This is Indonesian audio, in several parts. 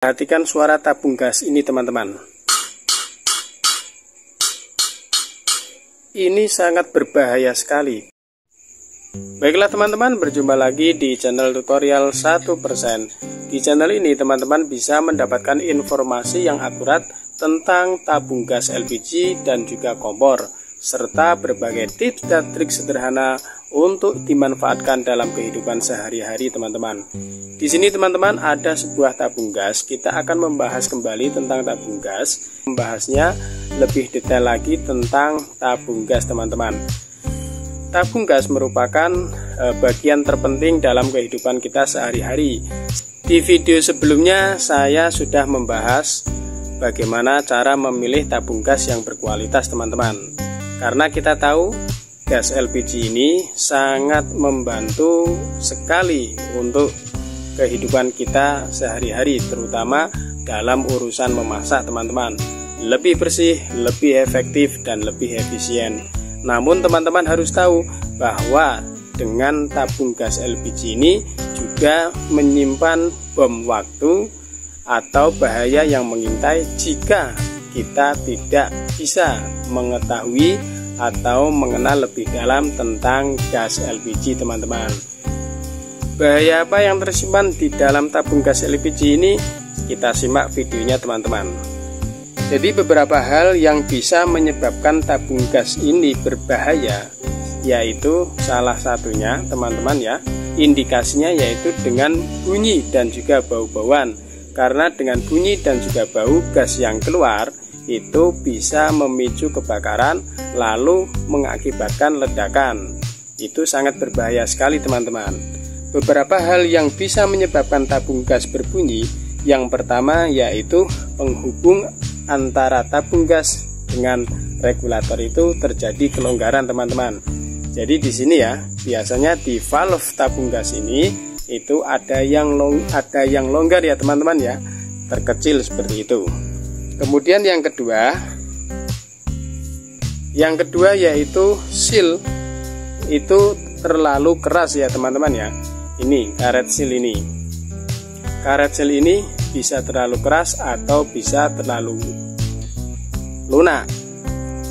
Perhatikan suara tabung gas ini teman-teman. Ini sangat berbahaya sekali. Baiklah teman-teman, berjumpa lagi di channel tutorial 1%. Di channel ini teman-teman bisa mendapatkan informasi yang akurat tentang tabung gas LPG dan juga kompor, serta berbagai tips dan trik sederhana untuk dimanfaatkan dalam kehidupan sehari-hari teman-teman. Di sini teman-teman ada sebuah tabung gas. Kita akan membahas kembali tentang tabung gas, membahasnya lebih detail lagi tentang tabung gas teman-teman. Tabung gas merupakan bagian terpenting dalam kehidupan kita sehari-hari. Di video sebelumnya saya sudah membahas bagaimana cara memilih tabung gas yang berkualitas teman-teman. Karena kita tahu gas LPG ini sangat membantu sekali untuk kehidupan kita sehari-hari, terutama dalam urusan memasak teman-teman. Lebih bersih, lebih efektif, dan lebih efisien. Namun teman-teman harus tahu bahwa dengan tabung gas LPG ini juga menyimpan bom waktu atau bahaya yang mengintai jika kita tidak bisa mengetahui atau mengenal lebih dalam tentang gas LPG teman-teman. Bahaya apa yang tersimpan di dalam tabung gas LPG ini? Kita simak videonya teman-teman. Jadi beberapa hal yang bisa menyebabkan tabung gas ini berbahaya, yaitu salah satunya teman-teman ya, indikasinya yaitu dengan bunyi dan juga bau-bauan. Karena dengan bunyi dan juga bau gas yang keluar itu bisa memicu kebakaran lalu mengakibatkan ledakan. Itu sangat berbahaya sekali teman-teman. Beberapa hal yang bisa menyebabkan tabung gas berbunyi, yang pertama yaitu penghubung antara tabung gas dengan regulator itu terjadi kelonggaran teman-teman. Jadi di sini ya, biasanya di valve tabung gas ini itu ada yang longgar ya teman-teman ya, terkecil seperti itu. Kemudian yang kedua yaitu seal itu terlalu keras ya teman-teman ya. Ini karet seal ini. Karet seal ini bisa terlalu keras atau bisa terlalu lunak.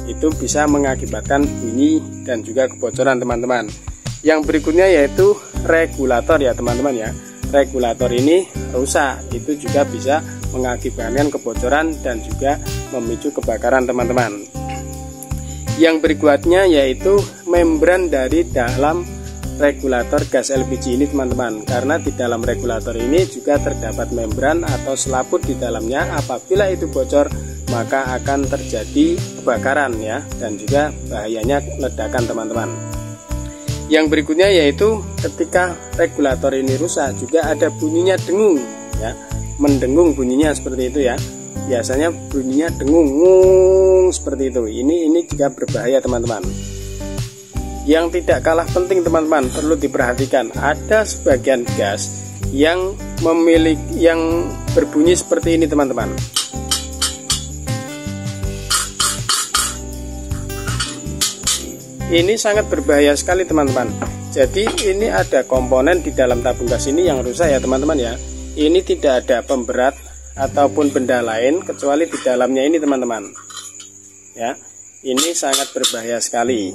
Itu bisa mengakibatkan bunyi dan juga kebocoran teman-teman. Yang berikutnya yaitu regulator ya teman-teman ya. Regulator ini rusak, itu juga bisa mengakibatkan kebocoran dan juga memicu kebakaran teman-teman. Yang berikutnya yaitu membran dari dalam regulator gas LPG ini teman-teman. Karena di dalam regulator ini juga terdapat membran atau selaput di dalamnya. Apabila itu bocor maka akan terjadi kebakaran ya, dan juga bahayanya ledakan teman-teman. Yang berikutnya yaitu ketika regulator ini rusak juga ada bunyinya dengung ya, mendengung bunyinya seperti itu ya. Biasanya bunyinya dengung seperti itu. Ini juga berbahaya teman-teman. Yang tidak kalah penting teman-teman, perlu diperhatikan, ada sebagian gas yang berbunyi seperti ini teman-teman. Ini sangat berbahaya sekali teman-teman. Jadi ini ada komponen di dalam tabung gas ini yang rusak ya teman-teman ya. Ini tidak ada pemberat ataupun benda lain kecuali di dalamnya ini teman-teman ya. Ini sangat berbahaya sekali.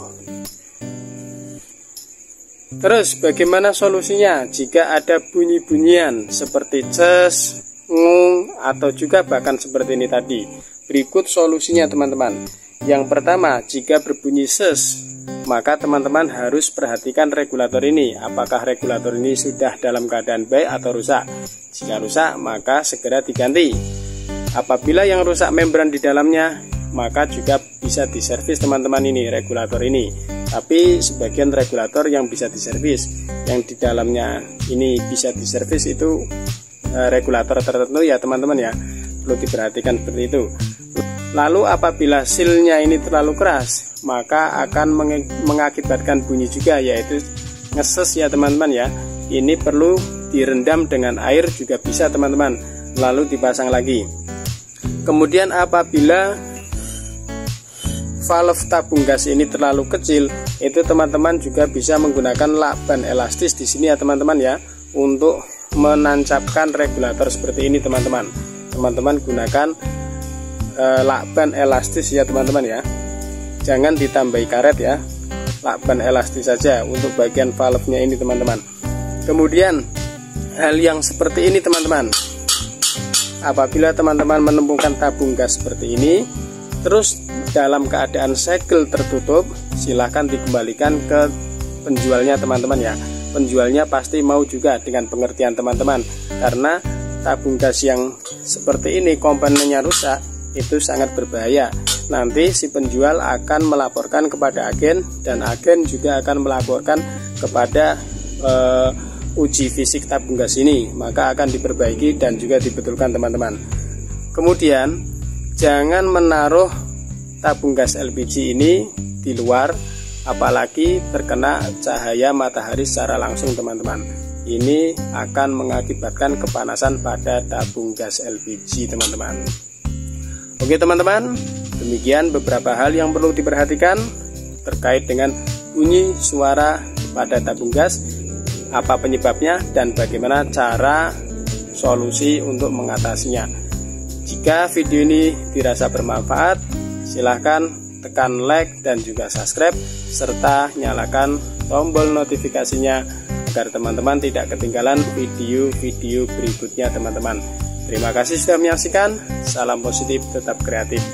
Terus bagaimana solusinya jika ada bunyi-bunyian seperti ces, ngung, atau juga bahkan seperti ini tadi? Berikut solusinya teman-teman. Yang pertama, jika berbunyi ces, maka teman-teman harus perhatikan regulator ini. Apakah regulator ini sudah dalam keadaan baik atau rusak? Jika rusak maka segera diganti. Apabila yang rusak membran di dalamnya, maka juga bisa diservis teman-teman ini regulator ini. Tapi sebagian regulator yang bisa diservis, yang di dalamnya ini bisa diservis itu regulator tertentu ya teman-teman ya. Perlu diperhatikan seperti itu. Lalu apabila sealnya ini terlalu keras, maka akan mengakibatkan bunyi juga, yaitu ngeses ya teman-teman ya. Ini perlu direndam dengan air juga bisa teman-teman, lalu dipasang lagi. Kemudian apabila valve tabung gas ini terlalu kecil, itu teman-teman juga bisa menggunakan lakban elastis di sini ya teman-teman ya, untuk menancapkan regulator seperti ini teman-teman. Teman-teman gunakan lakban elastis ya teman-teman ya. Jangan ditambahi karet ya. Lakban elastis saja untuk bagian valve-nya ini teman-teman. Kemudian hal yang seperti ini teman-teman. Apabila teman-teman menemukan tabung gas seperti ini, terus dalam keadaan segel tertutup, silahkan dikembalikan ke penjualnya teman-teman ya. Penjualnya pasti mau juga dengan pengertian teman-teman, karena tabung gas yang seperti ini komponennya rusak itu sangat berbahaya. Nanti si penjual akan melaporkan kepada agen, dan agen juga akan melaporkan kepada uji fisik tabung gas ini, maka akan diperbaiki dan juga dibetulkan teman-teman. Kemudian jangan menaruh tabung gas LPG ini di luar, apalagi terkena cahaya matahari secara langsung teman-teman. Ini akan mengakibatkan kepanasan pada tabung gas LPG teman-teman. Oke teman-teman, demikian beberapa hal yang perlu diperhatikan terkait dengan bunyi suara pada tabung gas, apa penyebabnya dan bagaimana cara solusi untuk mengatasinya. Jika video ini dirasa bermanfaat, silahkan tekan like dan juga subscribe, serta nyalakan tombol notifikasinya agar teman-teman tidak ketinggalan video-video berikutnya teman-teman. Terima kasih sudah menyaksikan. Salam positif, tetap kreatif.